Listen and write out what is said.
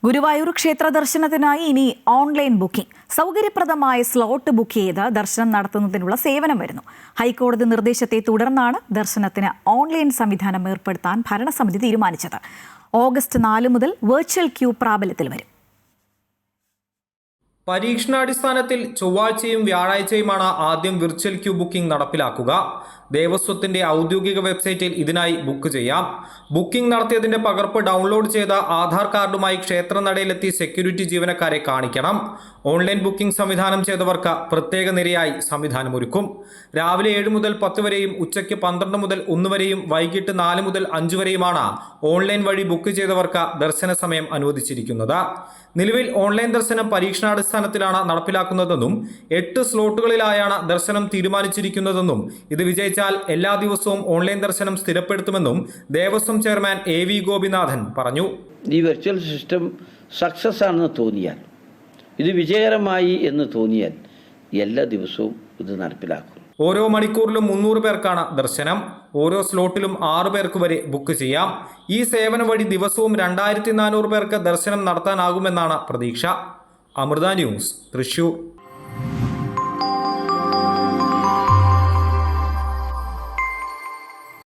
ഗുരുവായൂർ ക്ഷേത്ര ദർശനത്തിനായി ഇനി ഓൺലൈൻ ബുക്കിംഗ്. സൗകര്യപ്രദമായ സ്ലോട്ട് ബുക്ക് ചെയ്ത് ദർശനം നടത്തുന്നതിനുള്ള സേവനം വരുന്നു. ഹൈക്കോടതി നിർദ്ദേശത്തെ തുടർന്നാണ് ദർശനത്തിന് ഓൺലൈൻ സംവിധാനം ഏർപ്പെടുത്താൻ ഭരണസമിതി തീരുമാനിച്ചത്. ഓഗസ്റ്റ് 4 മുതൽ വെർച്വൽ ക്യൂ പ്രാബല്യത്തിൽ വരും. പരീക്ഷണാടിസ്ഥാനത്തിൽ ചൊവ്വാഴ്ചയും വ്യാഴാഴ്ചയുമാണ് ആദ്യം വിർച്വൽ ക്യൂ ബുക്കിംഗ് നടപ്പിലാക്കുക. ദേവസ്വത്തിന്റെ ഔദ്യോഗിക വെബ്സൈറ്റിൽ ഇതിനായി ബുക്ക് ചെയ്യാം. ബുക്കിംഗ് നടത്തിയതിന്റെ പകർപ്പ് ഡൗൺലോഡ് ചെയ്ത ആധാർ കാർഡുമായി ക്ഷേത്രനടയിലെത്തി സെക്യൂരിറ്റി ജീവനക്കാരെ കാണിക്കണം. ഓൺലൈൻ ബുക്കിംഗ് സംവിധാനം ചെയ്തവർക്ക് പ്രത്യേക നിരയായി സംവിധാനമൊരുക്കും. രാവിലെ 7 മുതൽ 10 വരെയും ഉച്ചയ്ക്ക് 12 മുതൽ 1 വരെയും വൈകിട്ട് 4 മുതൽ 5 വരെയുമാണ് ഓൺലൈൻ വഴി ബുക്ക് ചെയ്തവർക്ക് ദർശന സമയം അനുവദിച്ചിരിക്കുന്നത്. നിലവിൽ ഓൺലൈൻ ദർശനം പരീക്ഷണാടിസ്ഥാനത്തിലാണ് നടപ്പിലാക്കുന്നതെന്നും 8 സ്ലോട്ടുകളിലായാണ് ദർശനം തീരുമാനിച്ചിരിക്കുന്നതെന്നും ഇത് വിജയിച്ചാൽ എല്ലാ ദിവസവും ഓൺലൈൻ ദർശനം സ്ഥിരപ്പെടുത്തുമെന്നും ദേവസ്വം ചെയർമാൻ AV ഗോപിനാഥൻ പറഞ്ഞു. ഈ വെർച്വൽ സിസ്റ്റം സക്സസ് ആണെന്ന് തോന്നിയാൽ, ഇത് വിജയകരമായി എന്ന് തോന്നിയാൽ എല്ലാ ദിവസവും ഇത് നടപ്പിലാക്കും. ഓരോ മണിക്കൂറിലും 300 പേർക്കാണ് ദർശനം. ഓരോ സ്ലോട്ടിലും 6 പേർക്ക് വരെ ബുക്ക് ചെയ്യാം. ഈ സേവനം വഴി ദിവസവും 2400 പേർക്ക് ദർശനം നടത്താനാകുമെന്നാണ് പ്രതീക്ഷ. അമൃത ന്യൂസ്, തൃശൂർ.